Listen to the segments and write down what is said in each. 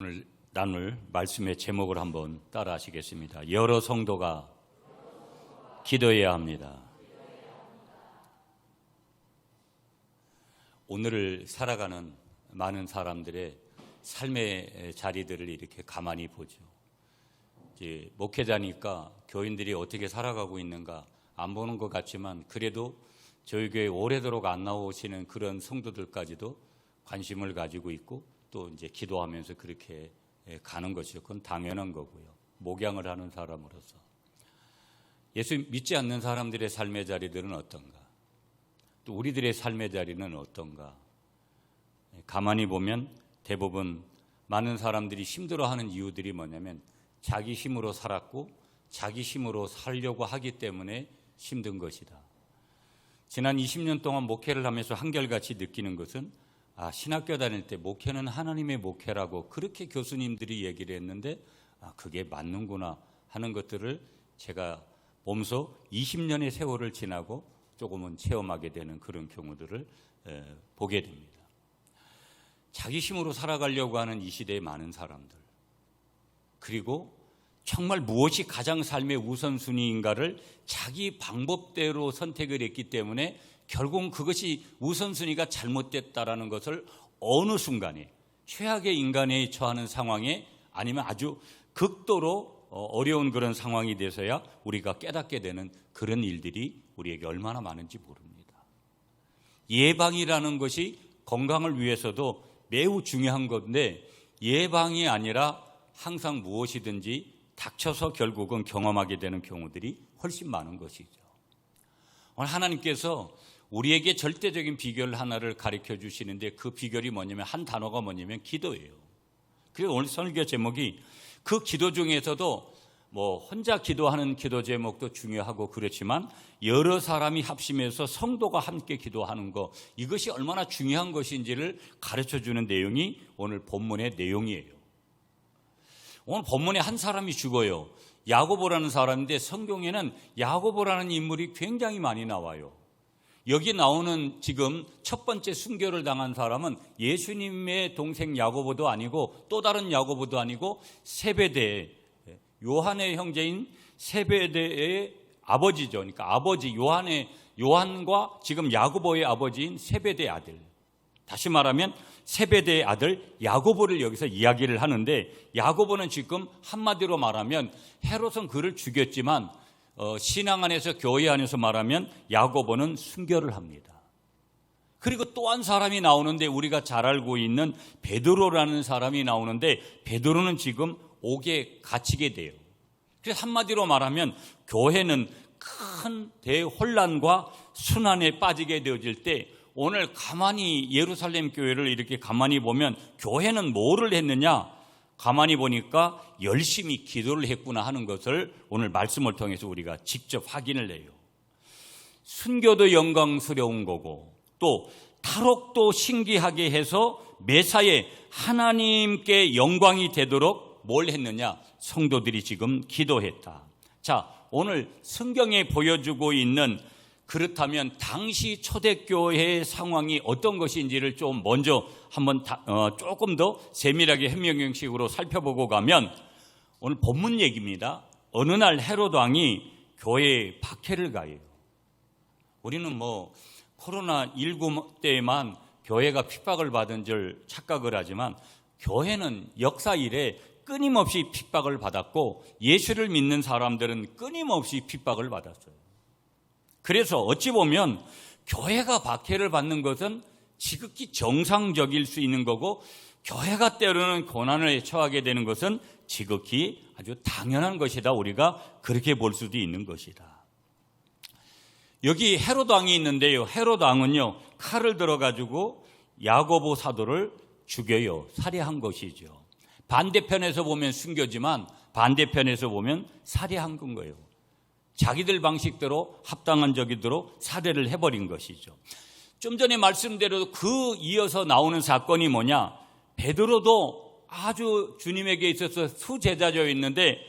오늘 나눌 말씀의 제목을 한번 따라 하시겠습니다. 여러 성도가 기도해야 합니다. 오늘을 살아가는 많은 사람들의 삶의 자리들을 이렇게 가만히 보죠. 이제 목회자니까 교인들이 어떻게 살아가고 있는가 안 보는 것 같지만, 그래도 저희 교회 오래도록 안 나오시는 그런 성도들까지도 관심을 가지고 있고, 또 이제 기도하면서 그렇게 가는 것이죠. 그건 당연한 거고요. 목양을 하는 사람으로서. 예수 믿지 않는 사람들의 삶의 자리들은 어떤가? 또 우리들의 삶의 자리는 어떤가? 가만히 보면 대부분 많은 사람들이 힘들어하는 이유들이 뭐냐면, 자기 힘으로 살았고 자기 힘으로 살려고 하기 때문에 힘든 것이다. 지난 20년 동안 목회를 하면서 한결같이 느끼는 것은, 신학교 다닐 때 목회는 하나님의 목회라고 그렇게 교수님들이 얘기를 했는데, 그게 맞는구나 하는 것들을 제가 보면서 20년의 세월을 지나고 조금은 체험하게 되는 그런 경우들을 보게 됩니다. 자기 힘으로 살아가려고 하는 이 시대의 많은 사람들, 그리고 정말 무엇이 가장 삶의 우선순위인가를 자기 방법대로 선택을 했기 때문에 결국은 그것이 우선순위가 잘못됐다라는 것을 어느 순간에 최악의 인간에 처하는 상황에, 아니면 아주 극도로 어려운 그런 상황이 돼서야 우리가 깨닫게 되는 그런 일들이 우리에게 얼마나 많은지 모릅니다. 예방이라는 것이 건강을 위해서도 매우 중요한 건데, 예방이 아니라 항상 무엇이든지 닥쳐서 결국은 경험하게 되는 경우들이 훨씬 많은 것이죠. 오늘 하나님께서 우리에게 절대적인 비결 하나를 가르쳐 주시는데, 그 비결이 뭐냐면, 한 단어가 뭐냐면 기도예요. 그래서 오늘 설교 제목이, 그 기도 중에서도 혼자 기도하는 기도 제목도 중요하고 그렇지만, 여러 사람이 합심해서 성도가 함께 기도하는 것, 이것이 얼마나 중요한 것인지를 가르쳐 주는 내용이 오늘 본문의 내용이에요. 오늘 본문에 한 사람이 죽어요. 야고보라는 사람인데, 성경에는 야고보라는 인물이 굉장히 많이 나와요. 여기 나오는 지금 첫 번째 순교를 당한 사람은 예수님의 동생 야고보도 아니고, 또 다른 야고보도 아니고, 세베대, 요한의 형제인 세베대의 아버지죠. 그러니까 아버지 요한과 지금 야고보의 아버지인 세베대의 아들, 다시 말하면 세베대의 아들 야고보를 여기서 이야기를 하는데, 야고보는 지금 한마디로 말하면 헤롯은 그를 죽였지만, 신앙 안에서, 교회 안에서 말하면 야고보는 순교를 합니다. 그리고 또 한 사람이 나오는데, 우리가 잘 알고 있는 베드로라는 사람이 나오는데, 베드로는 지금 옥에 갇히게 돼요. 그래서 한마디로 말하면 교회는 큰 대혼란과 순환에 빠지게 되어질 때, 오늘 가만히 예루살렘 교회를 이렇게 가만히 보면 교회는 뭐를 했느냐? 가만히 보니까 열심히 기도를 했구나 하는 것을 오늘 말씀을 통해서 우리가 직접 확인을 해요. 순교도 영광스러운 거고, 또 탈옥도 신기하게 해서 매사에 하나님께 영광이 되도록 뭘 했느냐? 성도들이 지금 기도했다. 자, 오늘 성경에 보여주고 있는, 그렇다면 당시 초대교회의 상황이 어떤 것인지를 좀 먼저 한번 조금 더 세밀하게 현명형식으로 살펴보고 가면, 오늘 본문 얘기입니다. 어느 날 헤롯 왕이 교회에 박해를 가해요. 우리는 코로나19 때에만 교회가 핍박을 받은 줄 착각을 하지만, 교회는 역사 이래 끊임없이 핍박을 받았고, 예수를 믿는 사람들은 끊임없이 핍박을 받았어요. 그래서 어찌 보면 교회가 박해를 받는 것은 지극히 정상적일 수 있는 거고, 교회가 때로는 고난을 처하게 되는 것은 지극히 아주 당연한 것이다. 우리가 그렇게 볼 수도 있는 것이다. 여기 헤롯 왕이 있는데요, 헤롯 왕은요, 칼을 들어가지고 야고보 사도를 죽여요. 살해한 것이죠. 반대편에서 보면 순교지만, 반대편에서 보면 살해한 건 거예요. 자기들 방식대로 합당한 적이대로 살해를 해버린 것이죠. 좀 전에 말씀대로 그 이어서 나오는 사건이 뭐냐? 베드로도 아주 주님에게 있어서 수제자인데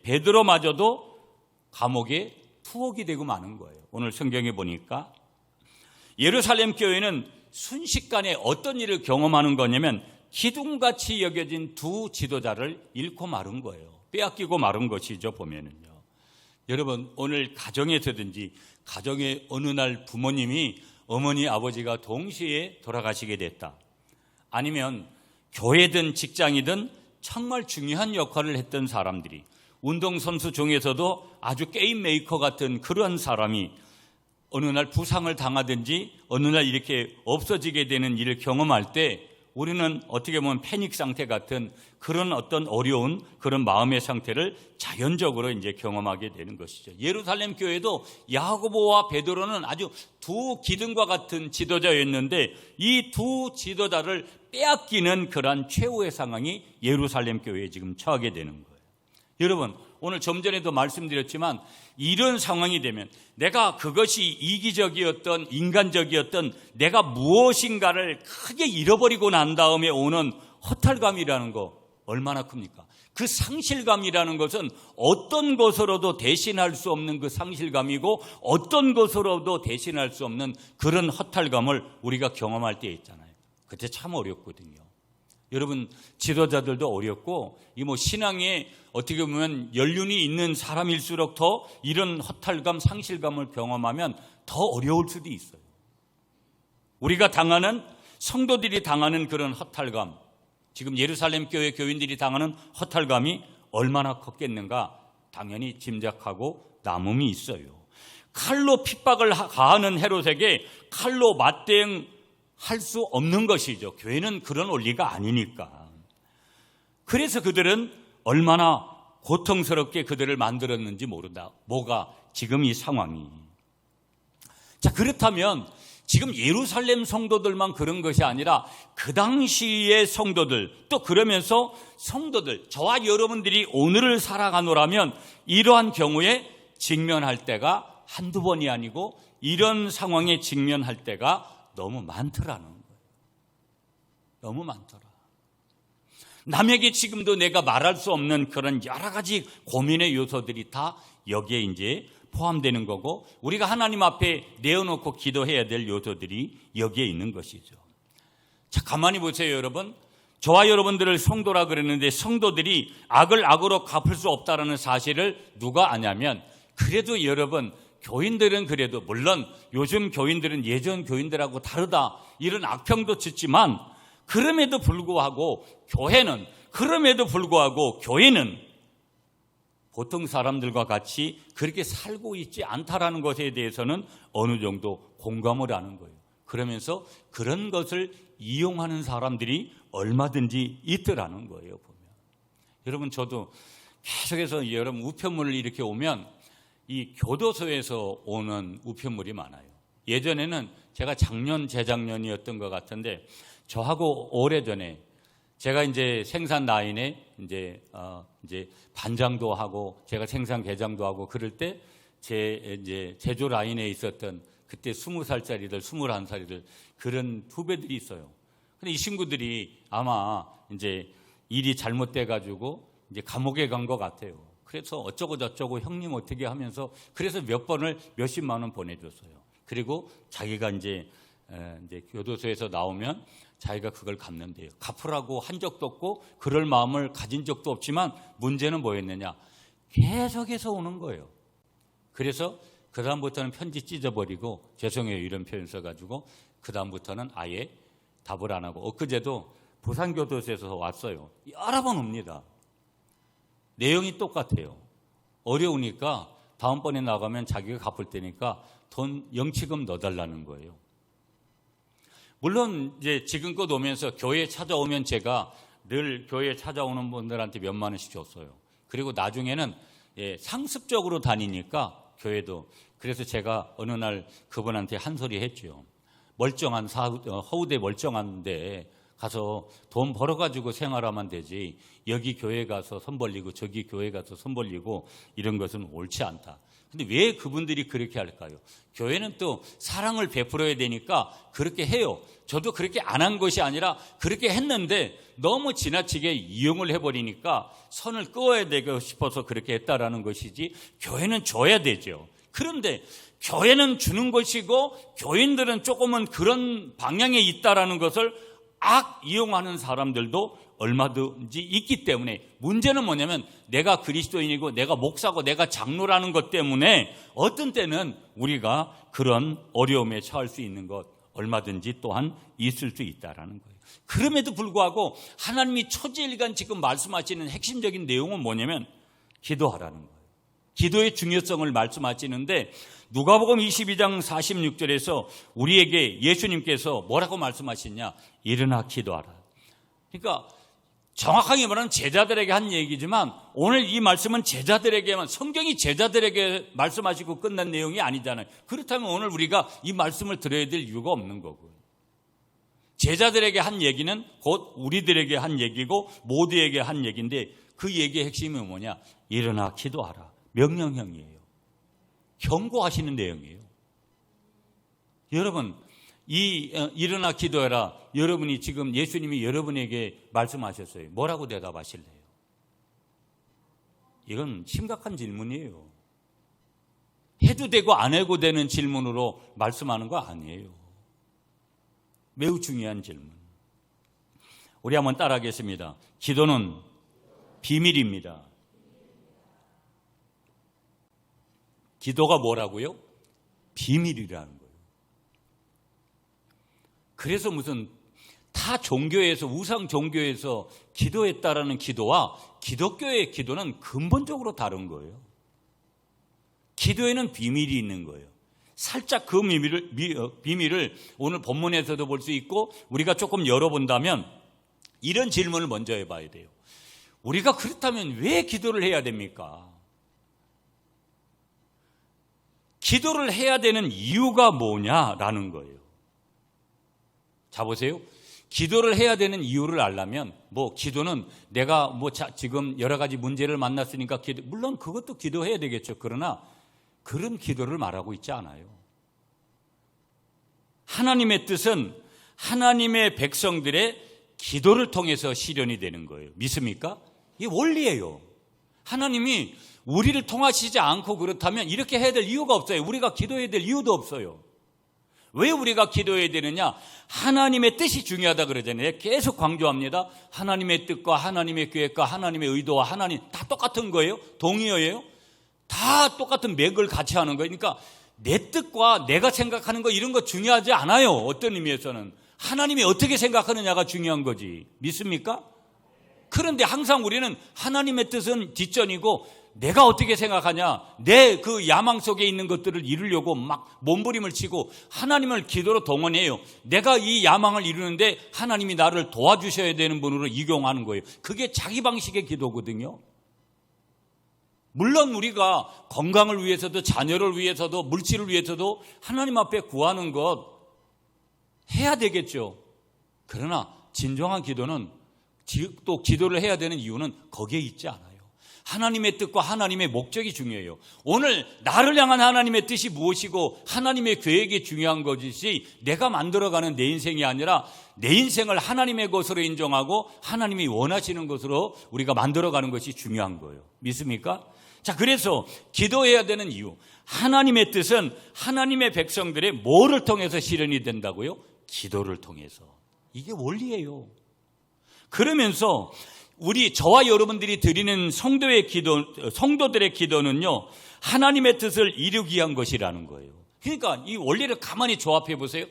베드로마저도 감옥에 투옥이 되고 마는 거예요. 오늘 성경에 보니까 예루살렘 교회는 순식간에 어떤 일을 경험하는 거냐면, 기둥같이 여겨진 두 지도자를 잃고 마른 거예요. 빼앗기고 마른 것이죠, 보면은요. 여러분, 오늘 가정에서든지 가정의 어느 날 부모님이 어머니, 아버지가 동시에 돌아가시게 됐다. 아니면 교회든 직장이든 정말 중요한 역할을 했던 사람들이, 운동선수 중에서도 아주 게임 메이커 같은 그런 사람이 어느 날 부상을 당하든지 어느 날 이렇게 없어지게 되는 일을 경험할 때 우리는 어떻게 보면 패닉 상태 같은 그런 어떤 어려운 그런 마음의 상태를 자연적으로 이제 경험하게 되는 것이죠. 예루살렘 교회도 야고보와 베드로는 아주 두 기둥과 같은 지도자였는데 이 두 지도자를 빼앗기는 그러한 최후의 상황이 예루살렘 교회에 지금 처하게 되는 거예요. 여러분, 오늘 좀 전에도 말씀드렸지만 이런 상황이 되면 내가 그것이 이기적이었던 인간적이었던 내가 무엇인가를 크게 잃어버리고 난 다음에 오는 허탈감이라는 거 얼마나 큽니까? 그 상실감이라는 것은 어떤 것으로도 대신할 수 없는 그 상실감이고 어떤 것으로도 대신할 수 없는 그런 허탈감을 우리가 경험할 때 있잖아요. 그때 참 어렵거든요. 여러분, 지도자들도 어렵고 이 신앙에 어떻게 보면 연륜이 있는 사람일수록 더 이런 허탈감, 상실감을 경험하면 더 어려울 수도 있어요. 우리가 당하는, 성도들이 당하는 그런 허탈감, 지금 예루살렘 교회 교인들이 당하는 허탈감이 얼마나 컸겠는가 당연히 짐작하고 남음이 있어요. 칼로 핍박을 가하는 헤롯에게 칼로 맞대응할 수 없는 것이죠. 교회는 그런 원리가 아니니까. 그래서 그들은 얼마나 고통스럽게 그들을 만들었는지 모른다. 뭐가 지금 이 상황이. 자, 그렇다면 지금 예루살렘 성도들만 그런 것이 아니라 그 당시의 성도들, 또 그러면서 성도들, 저와 여러분들이 오늘을 살아가노라면 이러한 경우에 직면할 때가 한두 번이 아니고 이런 상황에 직면할 때가 너무 많더라는 거예요. 너무 많더라. 남에게 지금도 내가 말할 수 없는 그런 여러 가지 고민의 요소들이 다 여기에 이제 포함되는 거고 우리가 하나님 앞에 내어놓고 기도해야 될 요소들이 여기에 있는 것이죠. 자, 가만히 보세요, 여러분. 저와 여러분들을 성도라 그랬는데 성도들이 악을 악으로 갚을 수 없다는 사실을 누가 아냐면 그래도 여러분, 교인들은 그래도 물론 요즘 교인들은 예전 교인들하고 다르다 이런 악평도 짓지만 그럼에도 불구하고 교회는 보통 사람들과 같이 그렇게 살고 있지 않다라는 것에 대해서는 어느 정도 공감을 하는 거예요. 그러면서 그런 것을 이용하는 사람들이 얼마든지 있더라는 거예요, 보면. 여러분, 저도 계속해서 여러분 우편물을 이렇게 오면 이 교도소에서 오는 우편물이 많아요. 예전에는 제가 작년, 재작년이었던 것 같은데 저하고 오래전에 제가 이제 생산 라인에 이제 반장도 하고 제가 생산 개장도 하고 그럴 때 이제 제조 라인에 있었던 그때 20살짜리들, 21살이들 그런 후배들이 있어요. 근데 이 친구들이 아마 이제 일이 잘못돼 가지고 이제 감옥에 간 것 같아요. 그래서 어쩌고 저쩌고 형님 어떻게 하면서 그래서 몇 번을 몇십만 원 보내줬어요. 그리고 자기가 이제 교도소에서 나오면 자기가 그걸 갚는데요. 갚으라고 한 적도 없고 그럴 마음을 가진 적도 없지만 문제는 뭐였느냐? 계속해서 오는 거예요. 그래서 그 다음부터는 편지 찢어버리고 죄송해요 이런 표현 써가지고 그 다음부터는 아예 답을 안 하고 엊그제도 부산교도소에서 왔어요. 여러 번 옵니다. 내용이 똑같아요. 어려우니까 다음번에 나가면 자기가 갚을 테니까 돈 영치금 넣어달라는 거예요. 물론 이제 지금껏 오면서 교회에 찾아오면 제가 늘 교회에 찾아오는 분들한테 몇만 원씩 줬어요. 그리고 나중에는 상습적으로 다니니까 교회도 그래서 제가 어느 날 그분한테 한 소리 했죠. 멀쩡한 허우대 멀쩡한데 가서 돈 벌어가지고 생활하면 되지 여기 교회 가서 손 벌리고 저기 교회 가서 손 벌리고 이런 것은 옳지 않다. 근데 왜 그분들이 그렇게 할까요? 교회는 또 사랑을 베풀어야 되니까 그렇게 해요. 저도 그렇게 안 한 것이 아니라 그렇게 했는데 너무 지나치게 이용을 해버리니까 선을 그어야 되고 싶어서 그렇게 했다라는 것이지 교회는 줘야 되죠. 그런데 교회는 주는 것이고 교인들은 조금은 그런 방향에 있다라는 것을 이용하는 사람들도 얼마든지 있기 때문에 문제는 뭐냐면 내가 그리스도인이고 내가 목사고 내가 장로라는 것 때문에 어떤 때는 우리가 그런 어려움에 처할 수 있는 것 얼마든지 또한 있을 수 있다라는 거예요. 그럼에도 불구하고 하나님이 초지일간 지금 말씀하시는 핵심적인 내용은 뭐냐면 기도하라는 거예요. 기도의 중요성을 말씀하시는데 누가복음 22장 46절에서 우리에게 예수님께서 뭐라고 말씀하시냐? 일어나 기도하라. 그러니까 정확하게 말하면 제자들에게 한 얘기지만 오늘 이 말씀은 제자들에게만, 성경이 제자들에게 말씀하시고 끝난 내용이 아니잖아요. 그렇다면 오늘 우리가 이 말씀을 들어야 될 이유가 없는 거고요. 제자들에게 한 얘기는 곧 우리들에게 한 얘기고 모두에게 한 얘기인데 그 얘기의 핵심이 뭐냐? 일어나 기도하라. 명령형이에요. 경고하시는 내용이에요. 여러분, 일어나 기도해라. 여러분이 지금 예수님이 여러분에게 말씀하셨어요. 뭐라고 대답하실래요? 이건 심각한 질문이에요. 해도 되고 안 해도 되는 질문으로 말씀하는 거 아니에요. 매우 중요한 질문. 우리 한번 따라하겠습니다. 기도는 비밀입니다. 기도가 뭐라고요? 비밀이라는 거예요. 그래서 무슨 타 종교에서, 우상 종교에서 기도했다라는 기도와 기독교의 기도는 근본적으로 다른 거예요. 기도에는 비밀이 있는 거예요. 살짝 그 비밀을 오늘 본문에서도 볼 수 있고 우리가 조금 열어본다면 이런 질문을 먼저 해봐야 돼요. 우리가 그렇다면 왜 기도를 해야 됩니까? 기도를 해야 되는 이유가 뭐냐라는 거예요. 자, 보세요. 기도를 해야 되는 이유를 알려면 기도는 내가 지금 여러 가지 문제를 만났으니까 물론 그것도 기도해야 되겠죠. 그러나 그런 기도를 말하고 있지 않아요. 하나님의 뜻은 하나님의 백성들의 기도를 통해서 실현이 되는 거예요. 믿습니까? 이게 원리예요. 하나님이 우리를 통하시지 않고 그렇다면 이렇게 해야 될 이유가 없어요. 우리가 기도해야 될 이유도 없어요. 왜 우리가 기도해야 되느냐? 하나님의 뜻이 중요하다 그러잖아요. 계속 강조합니다. 하나님의 뜻과 하나님의 계획과 하나님의 의도와 하나님 다 똑같은 거예요. 동의어예요. 다 똑같은 맥을 같이 하는 거예요. 그러니까 내 뜻과 내가 생각하는 거 이런 거 중요하지 않아요. 어떤 의미에서는 하나님이 어떻게 생각하느냐가 중요한 거지. 믿습니까? 그런데 항상 우리는 하나님의 뜻은 뒷전이고 내가 어떻게 생각하냐, 내 그 야망 속에 있는 것들을 이루려고 막 몸부림을 치고 하나님을 기도로 동원해요. 내가 이 야망을 이루는데 하나님이 나를 도와주셔야 되는 분으로 이용하는 거예요. 그게 자기 방식의 기도거든요. 물론 우리가 건강을 위해서도 자녀를 위해서도 물질을 위해서도 하나님 앞에 구하는 것 해야 되겠죠. 그러나 진정한 기도는 또 기도를 해야 되는 이유는 거기에 있지 않아요. 하나님의 뜻과 하나님의 목적이 중요해요. 오늘 나를 향한 하나님의 뜻이 무엇이고 하나님의 계획이 중요한 것이지 내가 만들어가는 내 인생이 아니라 내 인생을 하나님의 것으로 인정하고 하나님이 원하시는 것으로 우리가 만들어가는 것이 중요한 거예요. 믿습니까? 자, 그래서 기도해야 되는 이유. 하나님의 뜻은 하나님의 백성들의 뭐를 통해서 실현이 된다고요? 기도를 통해서. 이게 원리예요. 그러면서 저와 여러분들이 드리는 성도들의 기도는요, 하나님의 뜻을 이루기 위한 것이라는 거예요. 그러니까 이 원리를 가만히 조합해 보세요.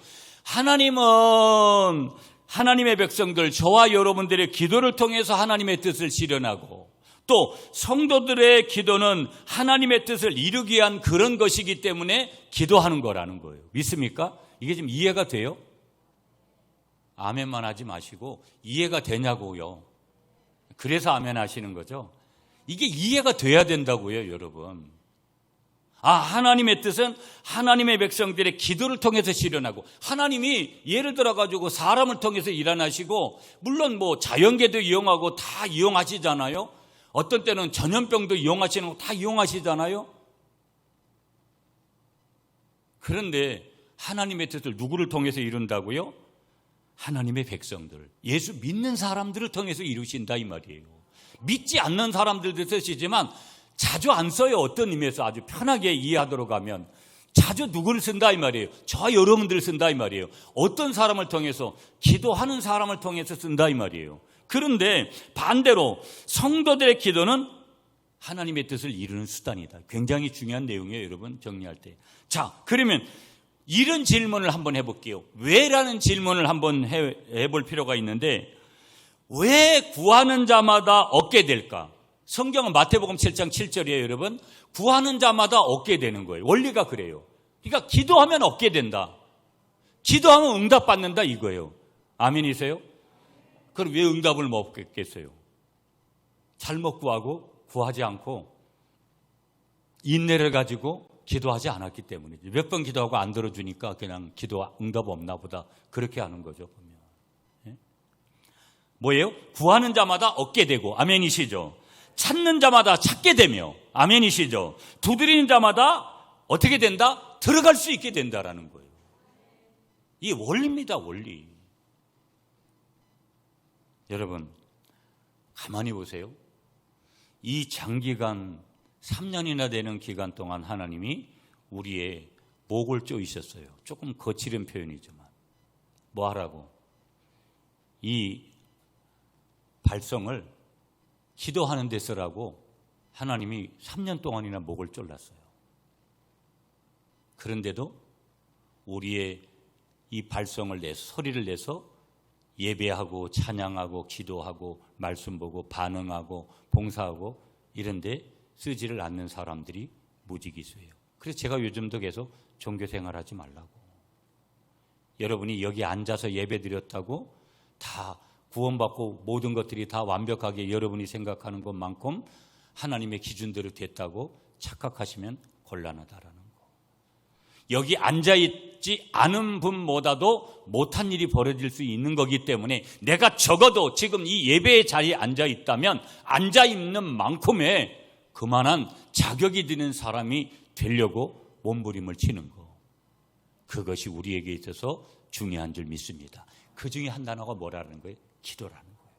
하나님은 하나님의 백성들, 저와 여러분들의 기도를 통해서 하나님의 뜻을 실현하고 또 성도들의 기도는 하나님의 뜻을 이루기 위한 그런 것이기 때문에 기도하는 거라는 거예요. 믿습니까? 이게 지금 이해가 돼요? 아멘만 하지 마시고 이해가 되냐고요. 그래서 아멘 하시는 거죠. 이게 이해가 돼야 된다고요, 여러분. 하나님의 뜻은 하나님의 백성들의 기도를 통해서 실현하고, 하나님이 예를 들어가지고 사람을 통해서 일어나시고, 물론 자연계도 이용하고 다 이용하시잖아요. 어떤 때는 전염병도 이용하시는 거 다 이용하시잖아요. 그런데 하나님의 뜻을 누구를 통해서 이룬다고요? 하나님의 백성들, 예수 믿는 사람들을 통해서 이루신다 이 말이에요. 믿지 않는 사람들도 쓰시지만 자주 안 써요. 어떤 의미에서 아주 편하게 이해하도록 하면 자주 누구를 쓴다 이 말이에요? 저 여러분들을 쓴다 이 말이에요. 어떤 사람을 통해서? 기도하는 사람을 통해서 쓴다 이 말이에요. 그런데 반대로 성도들의 기도는 하나님의 뜻을 이루는 수단이다. 굉장히 중요한 내용이에요, 여러분, 정리할 때. 자, 그러면 이런 질문을 한번 해볼게요. 왜라는 질문을 한번 해볼 필요가 있는데, 왜 구하는 자마다 얻게 될까? 성경은 마태복음 7장 7절이에요, 여러분. 구하는 자마다 얻게 되는 거예요. 원리가 그래요. 그러니까 기도하면 얻게 된다. 기도하면 응답받는다 이거예요. 아멘이세요? 그럼 왜 응답을 못 받겠어요? 잘못 구하고 구하지 않고 인내를 가지고 기도하지 않았기 때문이죠. 몇 번 기도하고 안 들어주니까 그냥 기도 응답 없나 보다 그렇게 하는 거죠. 보면. 예? 뭐예요? 구하는 자마다 얻게 되고 아멘이시죠. 찾는 자마다 찾게 되며 아멘이시죠. 두드리는 자마다 어떻게 된다? 들어갈 수 있게 된다라는 거예요. 이게 원리입니다. 원리. 여러분 가만히 보세요. 이 장기간 3년이나 되는 기간 동안 하나님이 우리의 목을 조이셨어요. 조금 거칠은 표현이지만 뭐 하라고? 이 발성을 기도하는 데 쓰라고 하나님이 3년 동안이나 목을 졸랐어요. 그런데도 우리의 이 발성을 내서 소리를 내서 예배하고 찬양하고 기도하고 말씀 보고 반응하고 봉사하고 이런데 쓰지를 않는 사람들이 무지기수예요. 그래서 제가 요즘도 계속 종교생활하지 말라고. 여러분이 여기 앉아서 예배 드렸다고 다 구원받고 모든 것들이 다 완벽하게 여러분이 생각하는 것만큼 하나님의 기준대로 됐다고 착각하시면 곤란하다라는 거. 여기 앉아있지 않은 분보다도 못한 일이 벌어질 수 있는 거기 때문에 내가 적어도 지금 이 예배의 자리에 앉아있다면 앉아있는 만큼의 그만한 자격이 되는 사람이 되려고 몸부림을 치는 거. 그것이 우리에게 있어서 중요한 줄 믿습니다. 그 중에 한 단어가 뭐라는 거예요? 기도라는 거예요.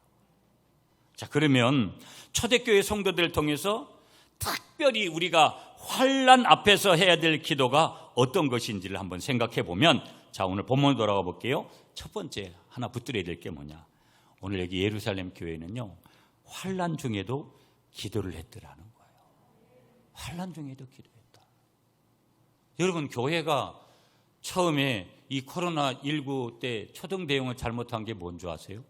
자, 그러면 초대교회 성도들을 통해서 특별히 우리가 환난 앞에서 해야 될 기도가 어떤 것인지를 한번 생각해 보면, 자, 오늘 본문 돌아가 볼게요. 첫 번째 하나 붙들어야 될 게 뭐냐? 오늘 여기 예루살렘 교회는요, 환난 중에도 기도를 했더라는 거예요. 환난 중에도 기도했다. 여러분, 교회가 처음에 이 코로나19 때 초등 대응을 잘못한 게 뭔지 아세요?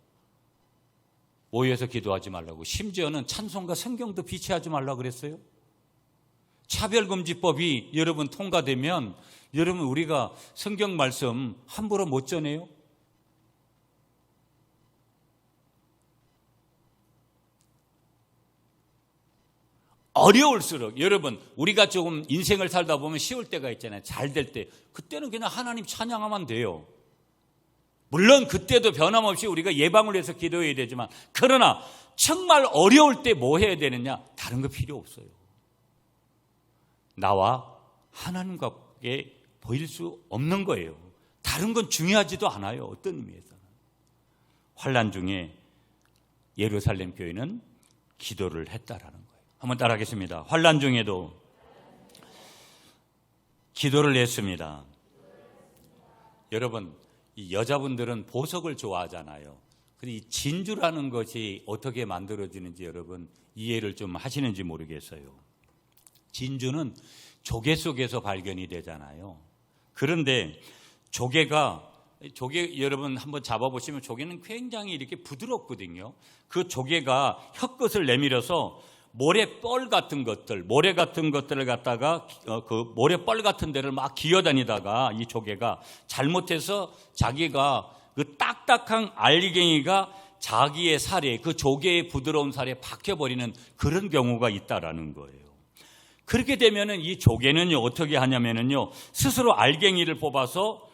모여서 기도하지 말라고. 심지어는 찬송과 성경도 비치하지 말라고 그랬어요. 차별금지법이 여러분 통과되면 여러분 우리가 성경 말씀 함부로 못 전해요? 어려울수록 여러분 우리가 조금 인생을 살다 보면 쉬울 때가 있잖아요. 잘 될 때. 그때는 그냥 하나님 찬양하면 돼요. 물론 그때도 변함없이 우리가 예방을 위해서 기도해야 되지만, 그러나 정말 어려울 때 뭐 해야 되느냐? 다른 거 필요 없어요. 나와 하나님과의 보일 수 없는 거예요. 다른 건 중요하지도 않아요. 어떤 의미에서는. 환난 중에 예루살렘 교회는 기도를 했다라는 거예요. 한번 따라하겠습니다. 환난 중에도 기도를 했습니다. 여러분, 이 여자분들은 보석을 좋아하잖아요. 근데 이 진주라는 것이 어떻게 만들어지는지 여러분 이해를 좀 하시는지 모르겠어요. 진주는 조개 속에서 발견이 되잖아요. 그런데 조개 여러분 한번 잡아보시면 조개는 굉장히 이렇게 부드럽거든요. 그 조개가 혀끝을 내밀어서 모래뻘 같은 것들, 모래 같은 것들을 갖다가 그 모래뻘 같은 데를 막 기어다니다가 이 조개가 잘못해서 자기가 그 딱딱한 알갱이가 자기의 살에, 그 조개의 부드러운 살에 박혀버리는 그런 경우가 있다라는 거예요. 그렇게 되면은 이 조개는요, 어떻게 하냐면은요, 스스로 알갱이를 뽑아서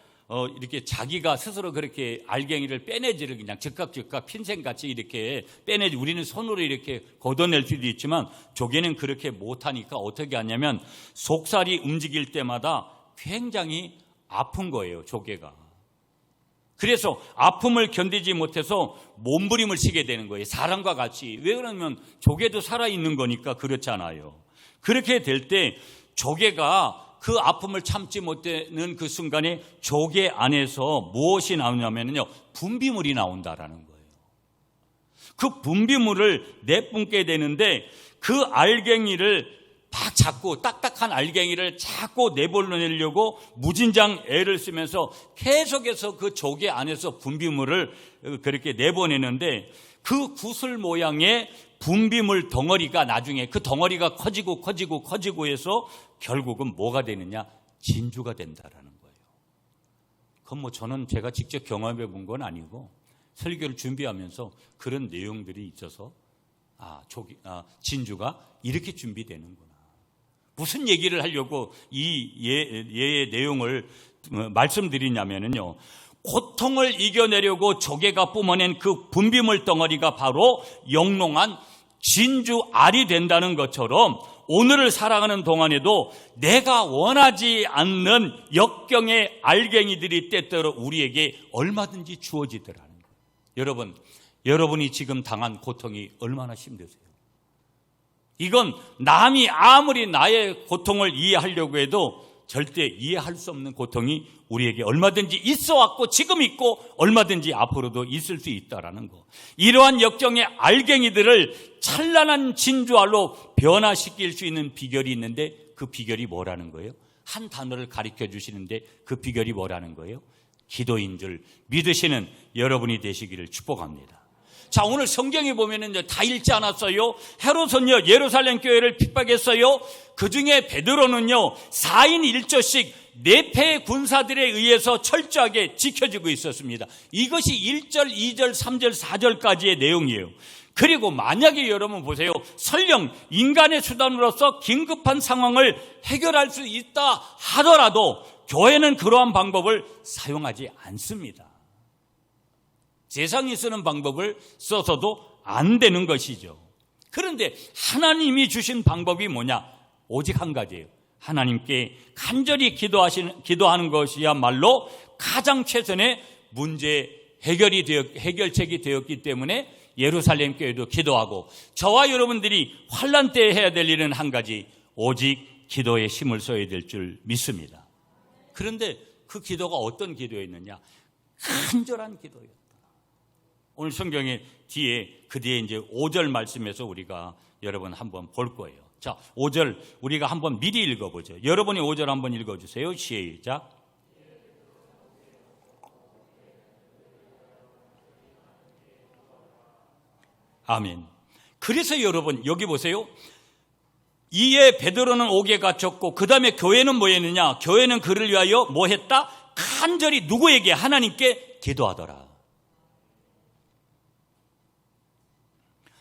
이렇게 자기가 스스로 그렇게 알갱이를 빼내지를 그냥 즉각 핀셋같이 이렇게 빼내지. 우리는 손으로 이렇게 걷어낼 수도 있지만 조개는 그렇게 못하니까 어떻게 하냐면 속살이 움직일 때마다 굉장히 아픈 거예요, 조개가. 그래서 아픔을 견디지 못해서 몸부림을 치게 되는 거예요, 사람과 같이. 왜 그러냐면 조개도 살아있는 거니까 그렇잖아요. 그렇게 될 때 조개가 그 아픔을 참지 못하는 그 순간에 조개 안에서 무엇이 나오냐면요, 분비물이 나온다라는 거예요. 그 분비물을 내뿜게 되는데 그 알갱이를 막 잡고, 딱딱한 알갱이를 자꾸 내보내려고 무진장 애를 쓰면서 계속해서 그 조개 안에서 분비물을 그렇게 내보내는데, 그 구슬 모양의 분비물 덩어리가 나중에 그 덩어리가 커지고 해서 결국은 뭐가 되느냐? 진주가 된다라는 거예요. 그건 뭐 저는 제가 직접 경험해 본 건 아니고 설교를 준비하면서 그런 내용들이 있어서 진주가 이렇게 준비되는구나. 무슨 얘기를 하려고 이 예의 내용을 말씀드리냐면요, 고통을 이겨내려고 조개가 뿜어낸 그 분비물 덩어리가 바로 영롱한 진주알이 된다는 것처럼 오늘을 살아가는 동안에도 내가 원하지 않는 역경의 알갱이들이 때때로 우리에게 얼마든지 주어지더라는 거예요. 여러분이 지금 당한 고통이 얼마나 힘드세요? 이건 남이 아무리 나의 고통을 이해하려고 해도 절대 이해할 수 없는 고통이 우리에게 얼마든지 있어 왔고 지금 있고 얼마든지 앞으로도 있을 수 있다라는 거. 이러한 역경의 알갱이들을 찬란한 진주알로 변화시킬 수 있는 비결이 있는데, 그 비결이 뭐라는 거예요? 한 단어를 가르쳐 주시는데 그 비결이 뭐라는 거예요? 기도인 줄 믿으시는 여러분이 되시기를 축복합니다. 자, 오늘 성경에 보면은 다 읽지 않았어요. 헤롯은요, 예루살렘 교회를 핍박했어요. 그 중에 베드로는요, 4인 1조씩 4패의 군사들에 의해서 철저하게 지켜지고 있었습니다. 이것이 1절, 2절, 3절, 4절까지의 내용이에요. 그리고 만약에 여러분 보세요. 설령 인간의 수단으로서 긴급한 상황을 해결할 수 있다 하더라도 교회는 그러한 방법을 사용하지 않습니다. 세상이 쓰는 방법을 써서도 안 되는 것이죠. 그런데 하나님이 주신 방법이 뭐냐? 오직 한 가지예요. 하나님께 간절히 기도하는 것이야말로 가장 최선의 문제 해결책이 되었기 때문에 예루살렘 교회도 기도하고, 저와 여러분들이 환난 때에 해야 될 일은 한 가지, 오직 기도에 힘을 써야 될 줄 믿습니다. 그런데 그 기도가 어떤 기도였느냐? 간절한 기도였다. 오늘 성경의 그 뒤에 이제 5절 말씀에서 우리가 여러분 한번 볼 거예요. 자, 5절 우리가 한번 미리 읽어보죠. 여러분이 5절 한번 읽어주세요. 시작. 아멘. 그래서 여러분 여기 보세요. 이에 베드로는 옥에 갇혔고 그 다음에 교회는 뭐 했느냐? 교회는 그를 위하여 뭐 했다? 간절히 누구에게? 하나님께 기도하더라.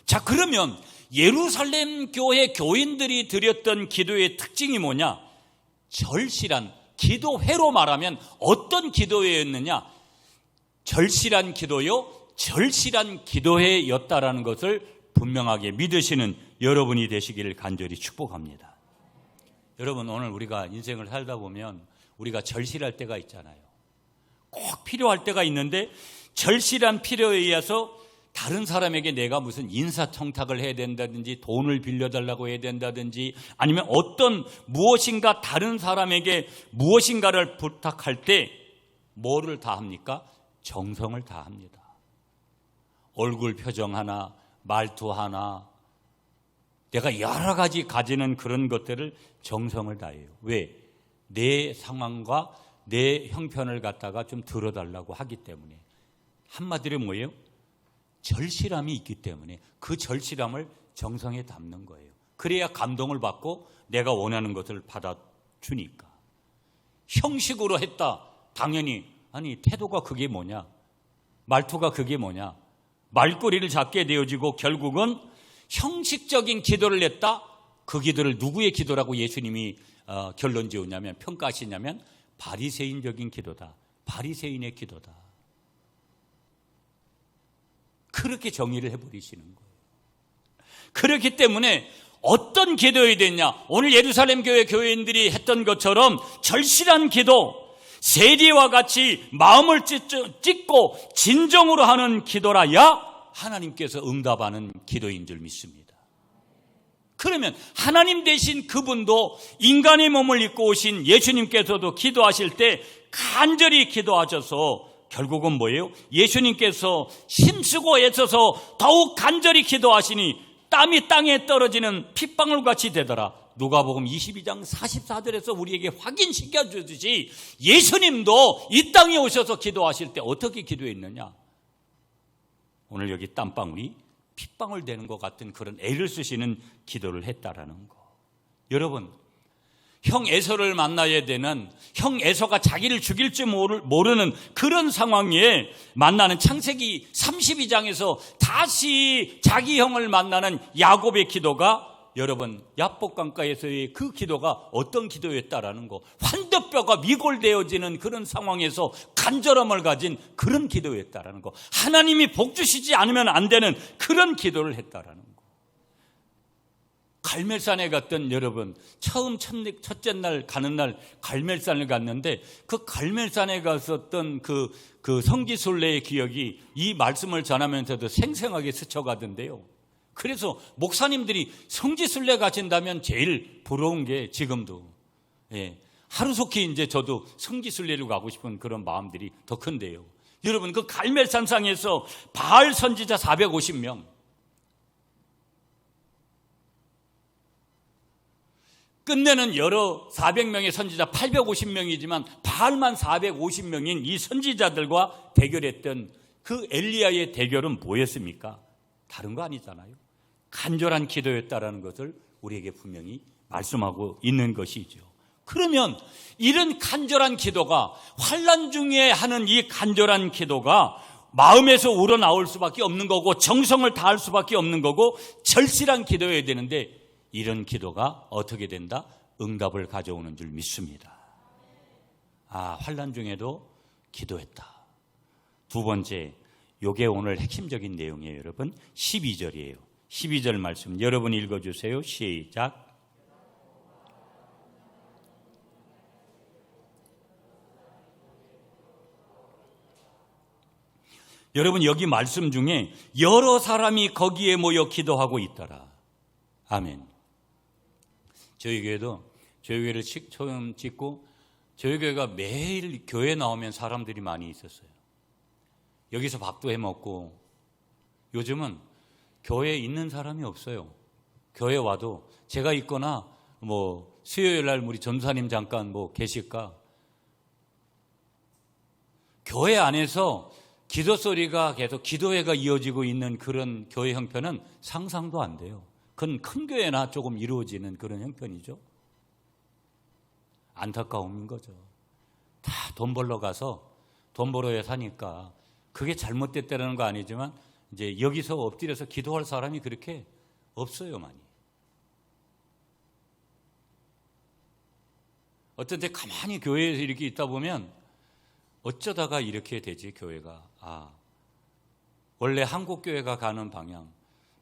자, 그러면 예루살렘 교회 교인들이 드렸던 기도의 특징이 뭐냐? 절실한 기도회로 말하면 어떤 기도회였느냐? 절실한 기도요, 절실한 기도회였다라는 것을 분명하게 믿으시는 여러분이 되시기를 간절히 축복합니다. 여러분, 오늘 우리가 인생을 살다 보면 우리가 절실할 때가 있잖아요. 꼭 필요할 때가 있는데 절실한 필요에 의해서 다른 사람에게 내가 무슨 인사청탁을 해야 된다든지 돈을 빌려달라고 해야 된다든지 아니면 어떤 무엇인가 다른 사람에게 무엇인가를 부탁할 때 뭐를 다 합니까? 정성을 다 합니다. 얼굴 표정 하나, 말투 하나, 내가 여러 가지 가지는 그런 것들을 정성을 다해요. 왜? 내 상황과 내 형편을 갖다가 좀 들어달라고 하기 때문에. 한마디로 뭐예요? 절실함이 있기 때문에 그 절실함을 정성에 담는 거예요. 그래야 감동을 받고 내가 원하는 것을 받아주니까. 형식으로 했다. 당연히 아니 태도가 그게 뭐냐? 말투가 그게 뭐냐? 말꼬리를 잡게 되어지고 결국은 형식적인 기도를 했다. 그 기도를 누구의 기도라고 예수님이 결론 지었냐면 평가하시냐면 바리새인적인 기도다. 바리새인의 기도다. 그렇게 정의를 해버리시는 거예요. 그렇기 때문에 어떤 기도해야 되냐? 오늘 예루살렘 교회 교회인들이 했던 것처럼 절실한 기도, 세리와 같이 마음을 찢고 진정으로 하는 기도라야 하나님께서 응답하는 기도인 줄 믿습니다. 그러면 하나님 되신 그분도 인간의 몸을 입고 오신 예수님께서도 기도하실 때 간절히 기도하셔서 결국은 뭐예요? 예수님께서 힘쓰고 애써서 더욱 간절히 기도하시니 땀이 땅에 떨어지는 핏방울같이 되더라. 누가복음 22장 44절에서 우리에게 확인시켜 주듯이 예수님도 이 땅에 오셔서 기도하실 때 어떻게 기도했느냐? 오늘 여기 땀방울이 핏방울 되는 것 같은 그런 애를 쓰시는 기도를 했다라는 거. 여러분, 형 에서를 만나야 되는, 형 에서가 자기를 죽일지 모르는 그런 상황에 만나는 창세기 32장에서 다시 자기 형을 만나는 야곱의 기도가, 여러분, 야복강가에서의 그 기도가 어떤 기도였다라는 거. 환도뼈가 미골되어지는 그런 상황에서 간절함을 가진 그런 기도였다라는 거. 하나님이 복 주시지 않으면 안 되는 그런 기도를 했다라는 거. 갈멜산에 갔던, 여러분, 처음 첫째 날 가는 날 갈멜산을 갔는데 그 갈멜산에 갔었던 그 성지순례의 기억이 이 말씀을 전하면서도 생생하게 스쳐가던데요. 그래서 목사님들이 성지순례 가신다면 제일 부러운 게 지금도, 하루속히 이제 저도 성지순례를 가고 싶은 그런 마음들이 더 큰데요. 여러분, 그 갈멜산상에서 바알 선지자 450명, 끝내는 여러 400명의 선지자 850명이지만 바알만 450명인 이 선지자들과 대결했던 그 엘리야의 대결은 뭐였습니까? 다른 거 아니잖아요. 간절한 기도였다라는 것을 우리에게 분명히 말씀하고 있는 것이죠. 그러면 이런 간절한 기도가, 환난 중에 하는 이 간절한 기도가 마음에서 우러나올 수밖에 없는 거고 정성을 다할 수밖에 없는 거고 절실한 기도여야 되는데, 이런 기도가 어떻게 된다? 응답을 가져오는 줄 믿습니다. 환난 중에도 기도했다. 두 번째, 요게 오늘 핵심적인 내용이에요. 여러분, 12절이에요. 12절 말씀 여러분 읽어주세요. 시작. 여러분, 여기 말씀 중에 여러 사람이 거기에 모여 기도하고 있더라. 아멘. 저희 교회도, 저희 교회를 처음 짓고 저희 교회가 매일 교회 나오면 사람들이 많이 있었어요. 여기서 밥도 해 먹고. 요즘은 교회에 있는 사람이 없어요. 교회 와도 제가 있거나 수요일 날 우리 전사님 잠깐 계실까? 교회 안에서 기도 소리가 계속 기도회가 이어지고 있는 그런 교회 형편은 상상도 안 돼요. 그건 큰 교회나 조금 이루어지는 그런 형편이죠. 안타까움인 거죠. 다 돈 벌러 가서 돈 벌어야 사니까 그게 잘못됐다는 거 아니지만 이제 여기서 엎드려서 기도할 사람이 그렇게 없어요, 많이. 어떤 때 가만히 교회에서 이렇게 있다 보면 어쩌다가 이렇게 되지, 교회가. 원래 한국 교회가 가는 방향,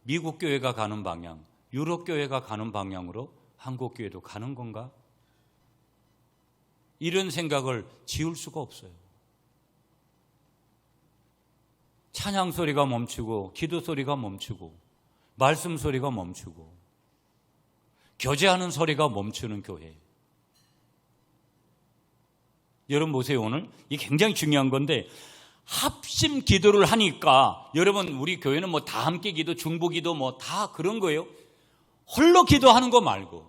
미국 교회가 가는 방향, 유럽 교회가 가는 방향으로 한국 교회도 가는 건가? 이런 생각을 지울 수가 없어요. 찬양 소리가 멈추고, 기도 소리가 멈추고, 말씀 소리가 멈추고, 교제하는 소리가 멈추는 교회. 여러분 보세요. 오늘 이게 굉장히 중요한 건데, 합심 기도를 하니까, 여러분 우리 교회는 다 함께 기도, 중보 기도 다 그런 거예요. 홀로 기도하는 거 말고.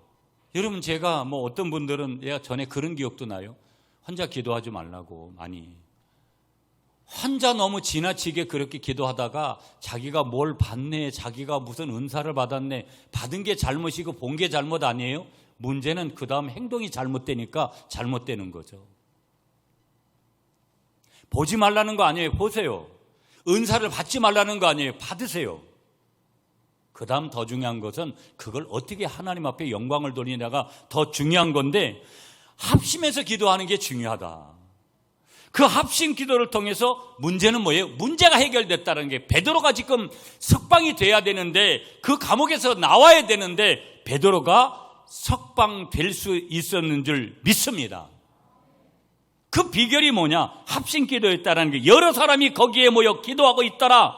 여러분, 제가 어떤 분들은 내가 전에 그런 기억도 나요. 혼자 기도하지 말라고 많이. 혼자 너무 지나치게 그렇게 기도하다가 자기가 뭘 받네, 자기가 무슨 은사를 받았네, 받은 게 잘못이고 본 게 잘못 아니에요? 문제는 그 다음 행동이 잘못되니까 잘못되는 거죠. 보지 말라는 거 아니에요. 보세요. 은사를 받지 말라는 거 아니에요. 받으세요. 그 다음 더 중요한 것은 그걸 어떻게 하나님 앞에 영광을 돌리냐가 더 중요한 건데, 합심해서 기도하는 게 중요하다. 그 합심 기도를 통해서 문제는 뭐예요? 문제가 해결됐다는 게, 베드로가 지금 석방이 돼야 되는데, 그 감옥에서 나와야 되는데 베드로가 석방될 수 있었는 줄 믿습니다. 그 비결이 뭐냐? 합심 기도였다라는 게, 여러 사람이 거기에 모여 기도하고 있더라.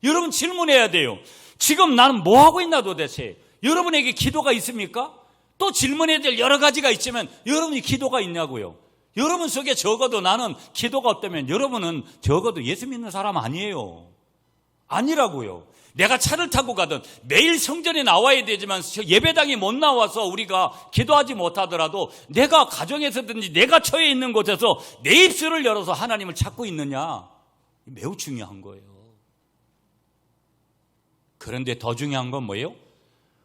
여러분 질문해야 돼요. 지금 나는 뭐 하고 있나 도대체? 여러분에게 기도가 있습니까? 또 질문해야 될 여러 가지가 있지만 여러분이 기도가 있냐고요? 여러분 속에 적어도 나는 기도가 없다면 여러분은 적어도 예수 믿는 사람 아니에요. 아니라고요. 내가 차를 타고 가든 매일 성전에 나와야 되지만 예배당에 못 나와서 우리가 기도하지 못하더라도 내가 가정에서든지 내가 처해 있는 곳에서 내 입술을 열어서 하나님을 찾고 있느냐, 매우 중요한 거예요. 그런데 더 중요한 건 뭐예요?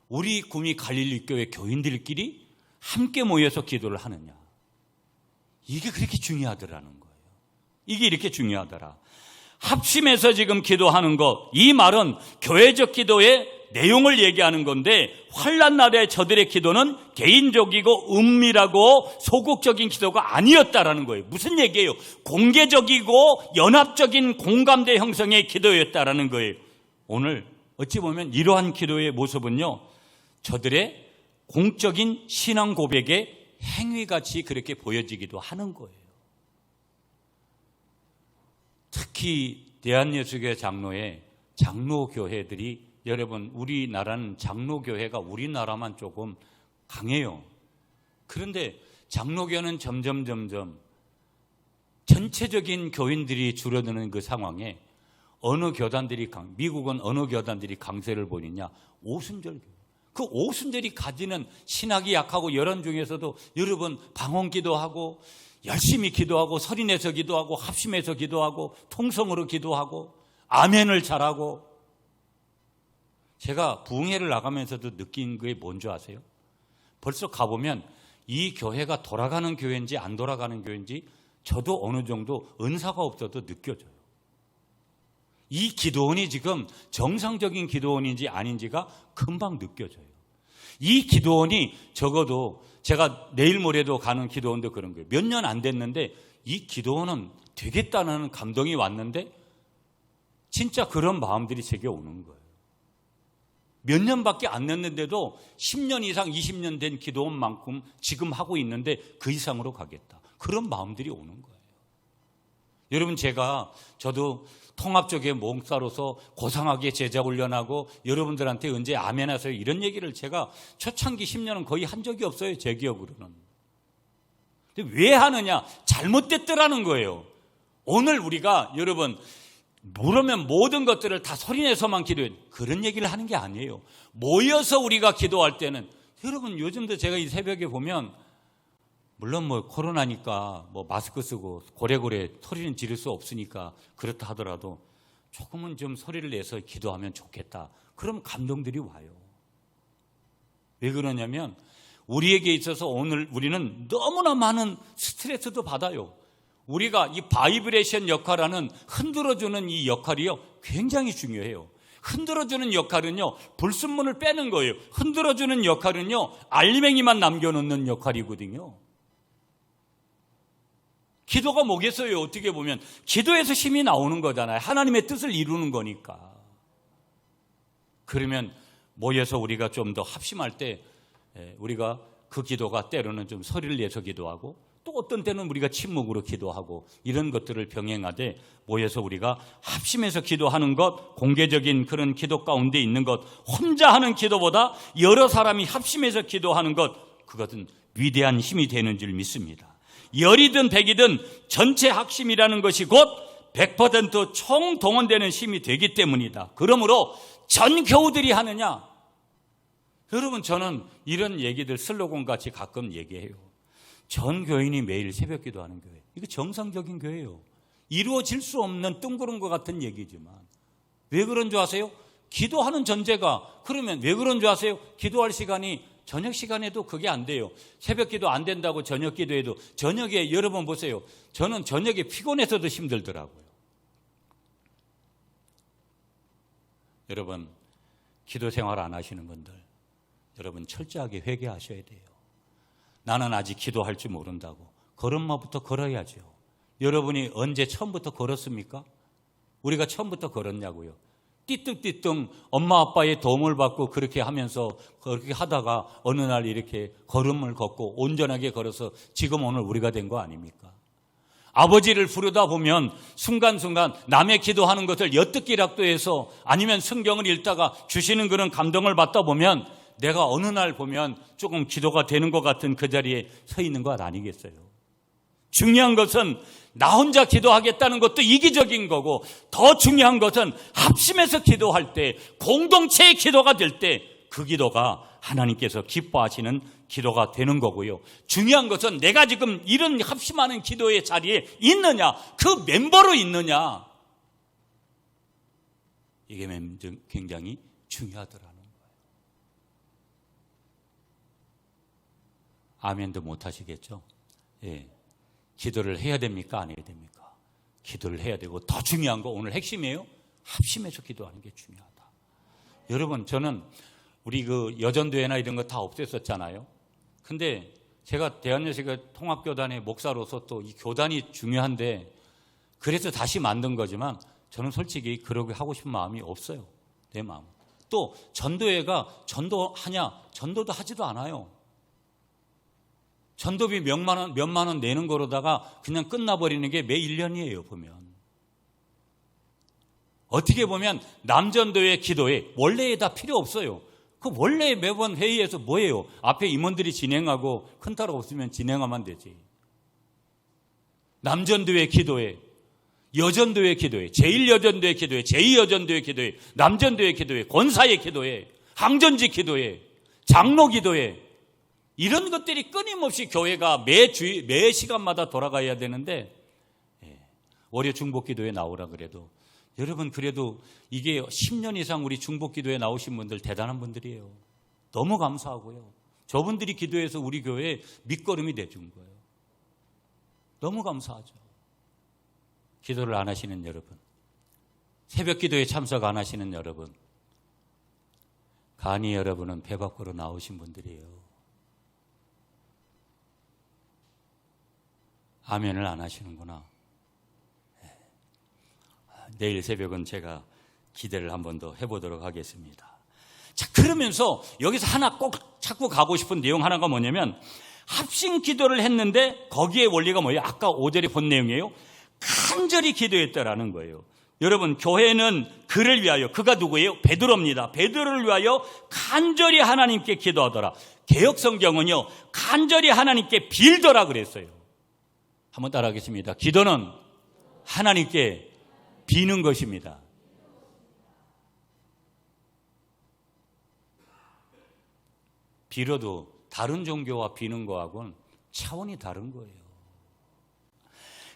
우리 구미 갈릴리 교회 교인들끼리 함께 모여서 기도를 하느냐, 이게 그렇게 중요하더라는 거예요. 이게 이렇게 중요하더라. 합심해서 지금 기도하는 것, 이 말은 교회적 기도의 내용을 얘기하는 건데, 환난 날에 저들의 기도는 개인적이고 은밀하고 소극적인 기도가 아니었다라는 거예요. 무슨 얘기예요? 공개적이고 연합적인 공감대 형성의 기도였다라는 거예요. 오늘 어찌 보면 이러한 기도의 모습은요, 저들의 공적인 신앙 고백의 행위같이 그렇게 보여지기도 하는 거예요. 특히 대한예수교회 장로의 장로교회들이, 여러분, 우리나라는 장로교회가 우리나라만 조금 강해요. 그런데 장로교회는 점점 전체적인 교인들이 줄어드는 그 상황에 어느 교단들이 미국은 어느 교단들이 강세를 보이냐? 오순절교회. 그 오순절이 가지는 신학이 약하고 여론 중에서도 여러분 방언기도 하고 열심히 기도하고 서린해서 기도하고 합심해서 기도하고 통성으로 기도하고 아멘을 잘하고, 제가 부흥회를 나가면서도 느낀 게 뭔지 아세요? 벌써 가보면 이 교회가 돌아가는 교회인지 안 돌아가는 교회인지 저도 어느 정도 은사가 없어도 느껴져요. 이 기도원이 지금 정상적인 기도원인지 아닌지가 금방 느껴져요. 이 기도원이 적어도 제가 내일 모레도 가는 기도원도 그런 거예요. 몇 년 안 됐는데 이 기도원은 되겠다는 감동이 왔는데 진짜 그런 마음들이 제게 오는 거예요. 몇 년밖에 안 됐는데도 10년 이상 20년 된 기도원만큼 지금 하고 있는데 그 이상으로 가겠다, 그런 마음들이 오는 거예요. 여러분, 저도 통합적의 목사로서 고상하게 제자 훈련하고 여러분들한테 언제 아멘 하세요 이런 얘기를 제가 초창기 10년은 거의 한 적이 없어요, 제 기억으로는. 근데 왜 하느냐? 잘못됐더라는 거예요. 오늘 우리가 여러분 모르면 모든 것들을 다 소리내서만 기도해요, 그런 얘기를 하는 게 아니에요. 모여서 우리가 기도할 때는, 여러분 요즘도 제가 이 새벽에 보면, 물론 코로나니까 마스크 쓰고 고래고래 소리는 지를 수 없으니까 그렇다 하더라도 조금은 좀 소리를 내서 기도하면 좋겠다, 그럼 감동들이 와요. 왜 그러냐면 우리에게 있어서 오늘 우리는 너무나 많은 스트레스도 받아요. 우리가 이 바이브레이션 역할하는 흔들어주는 이 역할이요, 굉장히 중요해요. 흔들어주는 역할은요, 불순물을 빼는 거예요. 흔들어주는 역할은요, 알맹이만 남겨놓는 역할이거든요. 기도가 뭐겠어요? 어떻게 보면 기도에서 힘이 나오는 거잖아요. 하나님의 뜻을 이루는 거니까. 그러면 모여서 우리가 좀 더 합심할 때 우리가 그 기도가 때로는 좀 소리를 내서 기도하고, 또 어떤 때는 우리가 침묵으로 기도하고, 이런 것들을 병행하되 모여서 우리가 합심해서 기도하는 것, 공개적인 그런 기도 가운데 있는 것, 혼자 하는 기도보다 여러 사람이 합심해서 기도하는 것, 그것은 위대한 힘이 되는 줄 믿습니다. 열이든 백이든 전체 합심이라는 것이 곧 100% 총동원되는 힘이 되기 때문이다. 그러므로 전 교우들이 하느냐? 여러분, 저는 이런 얘기들 슬로건같이 가끔 얘기해요. 전 교인이 매일 새벽 기도하는 교회, 이거 정상적인 교회예요. 이루어질 수 없는 뜬구름 것 같은 얘기지만 왜 그런 줄 아세요? 기도하는 전제가, 그러면 왜 그런 줄 아세요? 기도할 시간이 저녁 시간에도 그게 안 돼요. 새벽 기도 안 된다고 저녁 기도해도, 저녁에 여러분 보세요, 저는 저녁에 피곤해서도 힘들더라고요. 여러분, 기도 생활 안 하시는 분들, 여러분 철저하게 회개하셔야 돼요. 나는 아직 기도할 줄 모른다고. 걸음마부터 걸어야죠. 여러분이 언제 처음부터 걸었습니까? 우리가 처음부터 걸었냐고요. 띠뚱띠뚱 엄마 아빠의 도움을 받고 그렇게 하면서 그렇게 하다가 어느 날 이렇게 걸음을 걷고 온전하게 걸어서 지금 오늘 우리가 된 거 아닙니까? 아버지를 부르다 보면 순간순간 남의 기도하는 것을 엿듣기라도 해서, 아니면 성경을 읽다가 주시는 그런 감동을 받다 보면 내가 어느 날 보면 조금 기도가 되는 것 같은 그 자리에 서 있는 것 아니겠어요? 중요한 것은 나 혼자 기도하겠다는 것도 이기적인 거고, 더 중요한 것은 합심해서 기도할 때, 공동체의 기도가 될 때 그 기도가 하나님께서 기뻐하시는 기도가 되는 거고요. 중요한 것은 내가 지금 이런 합심하는 기도의 자리에 있느냐, 그 멤버로 있느냐, 이게 굉장히 중요하더라는 거예요. 아멘도 못 하시겠죠? 예. 기도를 해야 됩니까? 안 해야 됩니까? 기도를 해야 되고, 더 중요한 거 오늘 핵심이에요. 합심해서 기도하는 게 중요하다. 여러분, 저는 우리 그 여전도회나 이런 거 다 없앴었잖아요. 근데 제가 대한여세교 통합교단의 목사로서 또 이 교단이 중요한데, 그래서 다시 만든 거지만 저는 솔직히 그러게 하고 싶은 마음이 없어요. 내 마음. 또 전도회가 전도하냐? 전도도 하지도 않아요. 전도비 몇만 원 내는 거로다가 그냥 끝나버리는 게 매 1년이에요, 보면. 어떻게 보면 남전도회 기도회 원래에 다 필요 없어요. 그 원래 매번 회의에서 뭐예요? 앞에 임원들이 진행하고 큰 탈 없으면 진행하면 되지. 남전도회 기도회, 여전도회 기도회, 제1여전도회 기도회, 제2여전도회 기도회, 남전도회 기도회, 권사의 기도회, 항전지 기도회, 장로 기도회, 이런 것들이 끊임없이 교회가 매 시간마다 돌아가야 되는데, 월요 중복기도에 나오라 그래도, 여러분 그래도 이게 10년 이상 우리 중복기도에 나오신 분들 대단한 분들이에요. 너무 감사하고요. 저분들이 기도해서 우리 교회에 밑거름이 돼준 거예요. 너무 감사하죠. 기도를 안 하시는 여러분, 새벽 기도에 참석 안 하시는 여러분, 간이 여러분은 배 밖으로 나오신 분들이에요. 아멘을 안 하시는구나. 내일 새벽은 제가 기대를 한 번 더 해보도록 하겠습니다. 자, 그러면서 여기서 하나 꼭 찾고 가고 싶은 내용 하나가 뭐냐면, 합심 기도를 했는데 거기에 원리가 뭐예요? 아까 5절에 본 내용이에요. 간절히 기도했다라는 거예요. 여러분, 교회는 그를 위하여, 그가 누구예요? 베드로입니다. 베드로를 위하여 간절히 하나님께 기도하더라. 개역성경은요, 간절히 하나님께 빌더라 그랬어요. 한번 따라하겠습니다. 기도는 하나님께 비는 것입니다. 빌어도 다른 종교와 비는 거하고는 차원이 다른 거예요.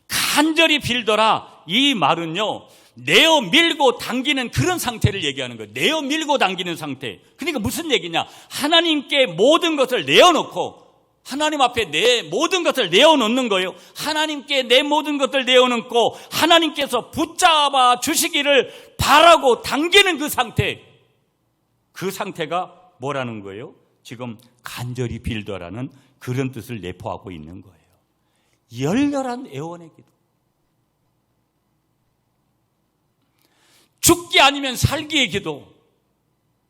간절히 빌더라, 이 말은요, 내어 밀고 당기는 그런 상태를 얘기하는 거예요. 내어 밀고 당기는 상태. 그러니까 무슨 얘기냐? 하나님께 모든 것을 내어놓고, 하나님 앞에 내 모든 것을 내어놓는 거예요. 하나님께 내 모든 것을 내어놓고 하나님께서 붙잡아 주시기를 바라고 당기는 그 상태, 그 상태가 뭐라는 거예요? 지금 간절히 빌더라는 그런 뜻을 내포하고 있는 거예요. 열렬한 애원의 기도. 죽기 아니면 살기의 기도.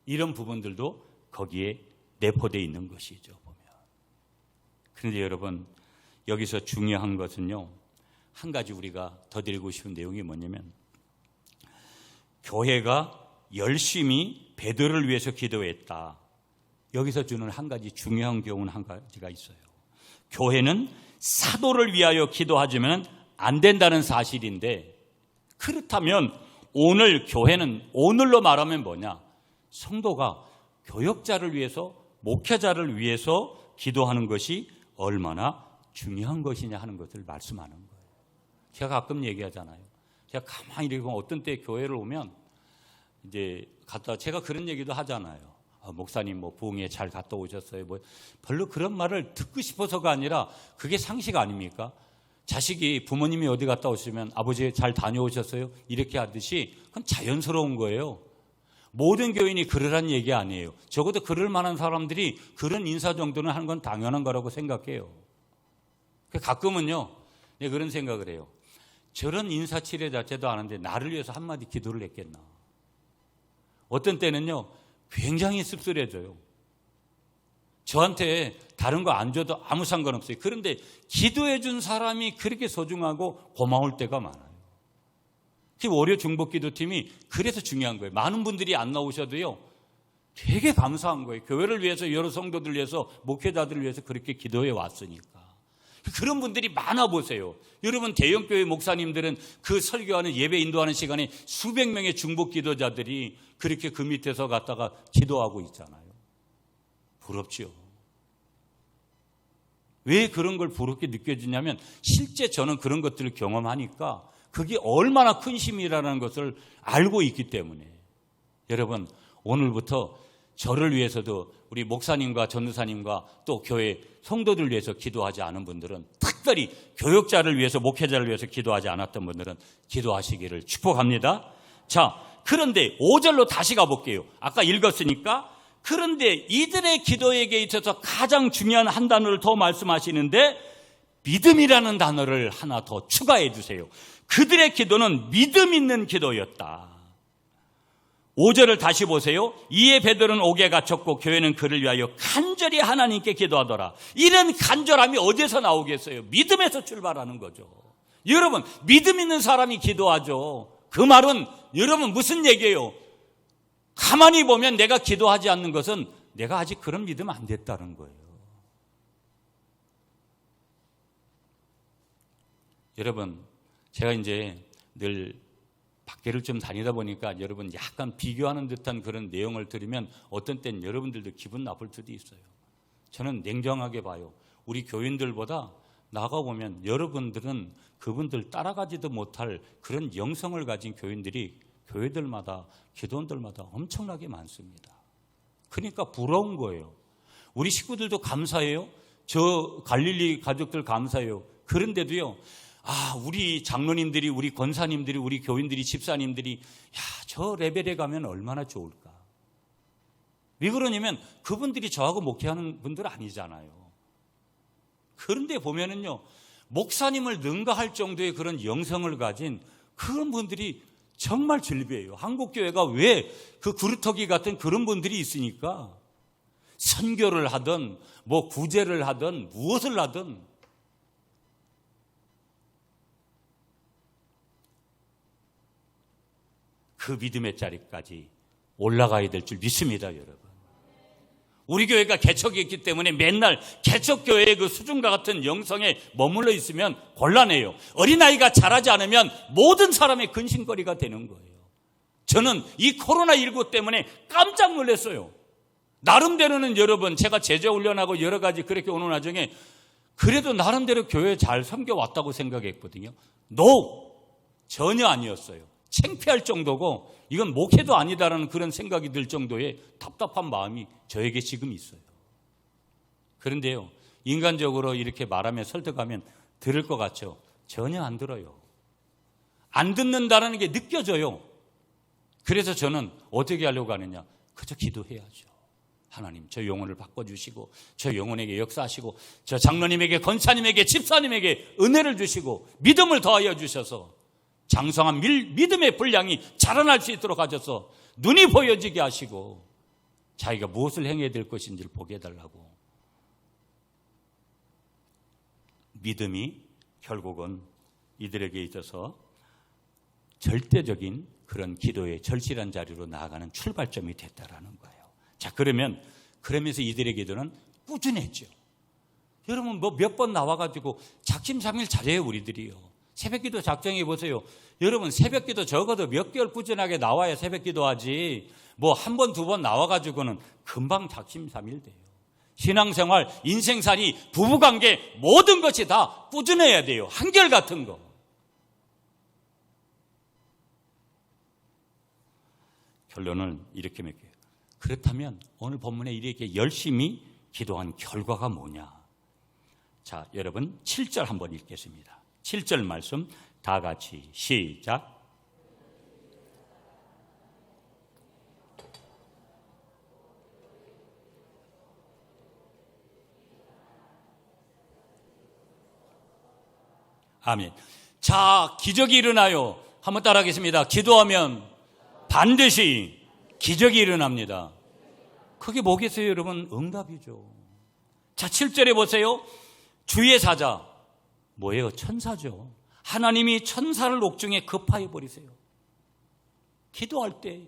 이런 부분들도 거기에 내포되어 있는 것이죠. 그런데 여러분, 여기서 중요한 것은요, 한 가지 우리가 더 드리고 싶은 내용이 뭐냐면, 교회가 열심히 베드로를 위해서 기도했다. 여기서 주는 한 가지 중요한 교훈 한 가지가 있어요. 교회는 사도를 위하여 기도하지면 안 된다는 사실인데, 그렇다면 오늘 교회는, 오늘로 말하면 뭐냐? 성도가 교역자를 위해서, 목회자를 위해서 기도하는 것이 얼마나 중요한 것이냐 하는 것을 말씀하는 거예요. 제가 가끔 얘기하잖아요. 제가 가만히 이렇게 어떤 때 교회를 오면 이제 갔다, 제가 그런 얘기도 하잖아요. 목사님 뭐 부흥회 잘 갔다 오셨어요? 뭐 별로 그런 말을 듣고 싶어서가 아니라 그게 상식 아닙니까? 자식이 부모님이 어디 갔다 오시면 아버지 잘 다녀오셨어요? 이렇게 하듯이 그건 자연스러운 거예요. 모든 교인이 그러란 얘기 아니에요. 적어도 그럴 만한 사람들이 그런 인사 정도는 하는 건 당연한 거라고 생각해요. 가끔은요, 내가 그런 생각을 해요. 저런 인사치레 자체도 아는데 나를 위해서 한마디 기도를 했겠나. 어떤 때는요, 굉장히 씁쓸해져요. 저한테 다른 거 안 줘도 아무 상관없어요. 그런데 기도해 준 사람이 그렇게 소중하고 고마울 때가 많아요. 월요 중복기도팀이 그래서 중요한 거예요. 많은 분들이 안 나오셔도요, 되게 감사한 거예요. 교회를 위해서, 여러 성도들을 위해서, 목회자들을 위해서 그렇게 기도해 왔으니까. 그런 분들이 많아 보세요. 여러분, 대형교회 목사님들은 그 설교하는, 예배 인도하는 시간에 수백 명의 중복 기도자들이 그렇게 그 밑에서 갔다가 기도하고 있잖아요. 부럽죠. 왜 그런 걸 부럽게 느껴지냐면, 실제 저는 그런 것들을 경험하니까 그게 얼마나 큰 힘이라는 것을 알고 있기 때문에. 여러분, 오늘부터 저를 위해서도, 우리 목사님과 전도사님과 또 교회 성도들 위해서 기도하지 않은 분들은, 특별히 교역자를 위해서, 목회자를 위해서 기도하지 않았던 분들은 기도하시기를 축복합니다. 자, 그런데 5절로 다시 가볼게요. 아까 읽었으니까. 그런데 이들의 기도에게 있어서 가장 중요한 한 단어를 더 말씀하시는데, 믿음이라는 단어를 하나 더 추가해 주세요. 그들의 기도는 믿음 있는 기도였다. 5절을 다시 보세요. 이에 베드로는 옥에 갇혔고 교회는 그를 위하여 간절히 하나님께 기도하더라. 이런 간절함이 어디서 나오겠어요? 믿음에서 출발하는 거죠. 여러분, 믿음 있는 사람이 기도하죠. 그 말은 여러분 무슨 얘기예요? 가만히 보면 내가 기도하지 않는 것은 내가 아직 그런 믿음 안 됐다는 거예요. 여러분, 제가 이제 늘 밖에를 좀 다니다 보니까 여러분 약간 비교하는 듯한 그런 내용을 들으면 어떤 땐 여러분들도 기분 나쁠 수도 있어요. 저는 냉정하게 봐요. 우리 교인들보다 나가보면 여러분들은 그분들 따라가지도 못할 그런 영성을 가진 교인들이 교회들마다, 기도원들마다 엄청나게 많습니다. 그러니까 부러운 거예요. 우리 식구들도 감사해요. 저 갈릴리 가족들 감사해요. 그런데도요, 우리 장로님들이, 우리 권사님들이, 우리 교인들이, 집사님들이 저 레벨에 가면 얼마나 좋을까. 왜 그러냐면 그분들이 저하고 목회하는 분들 아니잖아요. 그런데 보면은요, 목사님을 능가할 정도의 그런 영성을 가진 그런 분들이 정말 즐비해요. 한국교회가 왜 그 구루터기 같은 그런 분들이 있으니까 선교를 하든 뭐 구제를 하든 무엇을 하든 그 믿음의 자리까지 올라가야 될 줄 믿습니다, 여러분. 우리 교회가 개척이 있기 때문에 맨날 개척교회의 그 수준과 같은 영성에 머물러 있으면 곤란해요. 어린아이가 자라지 않으면 모든 사람의 근심거리가 되는 거예요. 저는 이 코로나19 때문에 깜짝 놀랐어요. 나름대로는 여러분, 제가 제자훈련하고 여러 가지 그렇게 오는 와중에 그래도 나름대로 교회 잘 섬겨왔다고 생각했거든요. 전혀 아니었어요. 창피할 정도고 이건 목회도 아니다라는 그런 생각이 들 정도의 답답한 마음이 저에게 지금 있어요. 그런데요, 인간적으로 이렇게 말하면 설득하면 들을 것 같죠? 전혀 안 들어요. 안 듣는다는 게 느껴져요. 그래서 저는 어떻게 하려고 하느냐? 그저 기도해야죠. 하나님, 저 영혼을 바꿔주시고 저 영혼에게 역사하시고 저 장로님에게, 권사님에게, 집사님에게 은혜를 주시고 믿음을 더하여 주셔서 장성한 믿음의 분량이 자라날 수 있도록 하셔서 눈이 보여지게 하시고 자기가 무엇을 행해야 될 것인지를 보게 해달라고. 믿음이 결국은 이들에게 있어서 절대적인 그런 기도의 절실한 자리로 나아가는 출발점이 됐다라는 거예요. 자, 그러면서 이들의 기도는 꾸준했죠. 여러분 뭐 몇 번 나와가지고 작심삼일 잘해요, 우리들이요. 새벽기도 작정해 보세요. 여러분 새벽기도 적어도 몇 개월 꾸준하게 나와야 새벽기도 하지, 뭐 한 번, 두 번 나와가지고는 금방 작심삼일 돼요. 신앙생활, 인생살이, 부부관계 모든 것이 다 꾸준해야 돼요. 한결같은 거. 결론을 이렇게 맺게요. 그렇다면 오늘 본문에 이렇게 열심히 기도한 결과가 뭐냐? 자, 여러분 7절 한번 읽겠습니다. 7절 말씀 다 같이 시작. 아멘. 자, 기적이 일어나요. 한번 따라하겠습니다. 기도하면 반드시 기적이 일어납니다. 그게 뭐겠어요, 여러분? 응답이죠. 자, 7절에 보세요. 주의 사자. 뭐예요? 천사죠. 하나님이 천사를 옥중에 급하여 버리세요. 기도할 때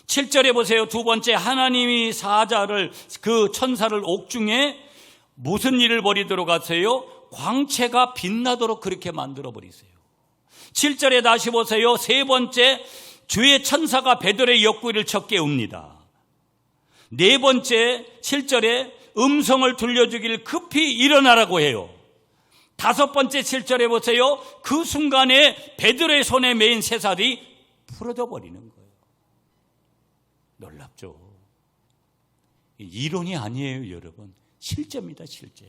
7절에 보세요. 두 번째, 하나님이 사자를, 그 천사를 옥중에 무슨 일을 벌이도록 하세요? 광채가 빛나도록 그렇게 만들어 버리세요. 7절에 다시 보세요. 세 번째, 주의 천사가 베드로의 옆구리를 쳐 깨웁니다. 네 번째, 7절에 음성을 들려주길 급히 일어나라고 해요. 다섯 번째, 7절에 보세요. 그 순간에 베드로의 손에 매인 쇠사슬이 풀어져 버리는 거예요. 놀랍죠? 이론이 아니에요, 여러분. 실제입니다, 실제.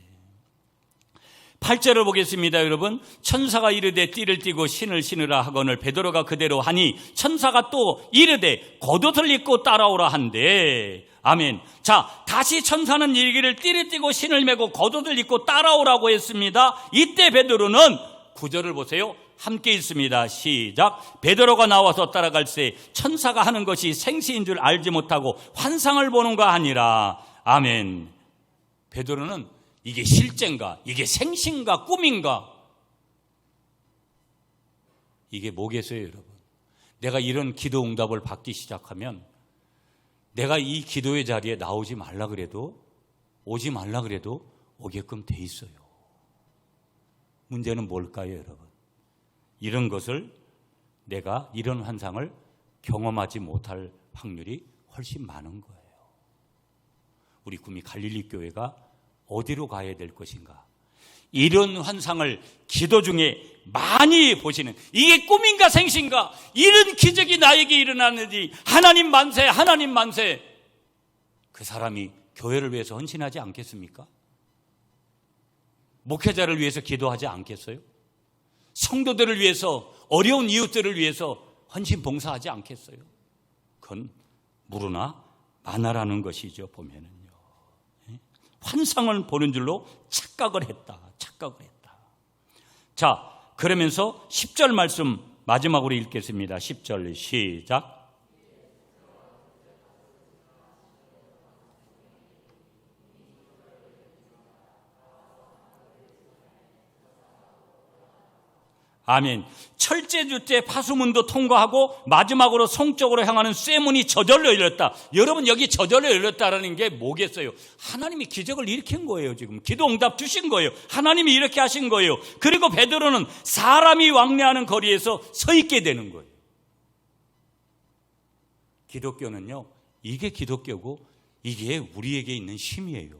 8절을 보겠습니다, 여러분. 천사가 이르되 띠를 띠고 신을 신으라 하거늘 베드로가 그대로 하니 천사가 또 이르되 겉옷을 입고 따라오라 한대. 아멘. 자, 다시 천사는 이르기를 띠를 띠고 신을 메고 겉옷을 입고 따라오라고 했습니다. 이때 베드로는 9절을 보세요. 함께 있습니다. 시작. 베드로가 나와서 따라갈새 천사가 하는 것이 생시인 줄 알지 못하고 환상을 보는가 하니라. 아멘. 베드로는 이게 실제인가? 이게 생신가? 꿈인가? 이게 뭐겠어요, 여러분? 내가 이런 기도 응답을 받기 시작하면 내가 이 기도의 자리에 나오지 말라 그래도, 오지 말라 그래도 오게끔 돼 있어요. 문제는 뭘까요, 여러분? 이런 것을, 내가 이런 환상을 경험하지 못할 확률이 훨씬 많은 거예요. 우리 구미 갈릴리 교회가 어디로 가야 될 것인가? 이런 환상을 기도 중에 많이 보시는, 이게 꿈인가 생신가? 이런 기적이 나에게 일어나는지, 하나님 만세, 하나님 만세. 그 사람이 교회를 위해서 헌신하지 않겠습니까? 목회자를 위해서 기도하지 않겠어요? 성도들을 위해서, 어려운 이웃들을 위해서 헌신 봉사하지 않겠어요? 그건 무르나 마나라는 것이죠, 보면은요. 환상을 보는 줄로 착각을 했다. 자, 그러면서 10절 말씀 마지막으로 읽겠습니다. 10절 시작. 아멘. 철제 주제 파수문도 통과하고 마지막으로 성적으로 향하는 쇠문이 저절로 열렸다. 여러분, 여기 저절로 열렸다라는 게 뭐겠어요? 하나님이 기적을 일으킨 거예요. 지금 기도 응답 주신 거예요. 하나님이 이렇게 하신 거예요. 그리고 베드로는 사람이 왕래하는 거리에서 서 있게 되는 거예요. 기독교는요, 이게 기독교고 이게 우리에게 있는 힘이에요.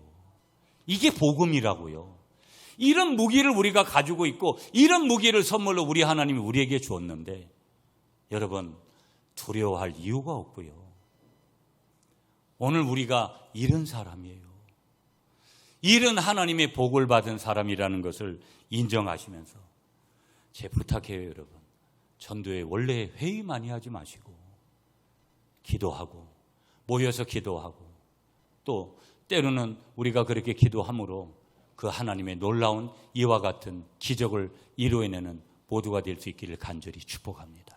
이게 복음이라고요. 이런 무기를 우리가 가지고 있고, 이런 무기를 선물로 우리 하나님이 우리에게 주었는데, 여러분, 두려워할 이유가 없고요. 오늘 우리가 이런 사람이에요. 이런 하나님의 복을 받은 사람이라는 것을 인정하시면서, 제 부탁해요, 여러분. 전도에 원래 회의 많이 하지 마시고 기도하고, 모여서 기도하고, 또 때로는 우리가 그렇게 기도함으로 그 하나님의 놀라운 이와 같은 기적을 이루어내는 모두가 될 수 있기를 간절히 축복합니다.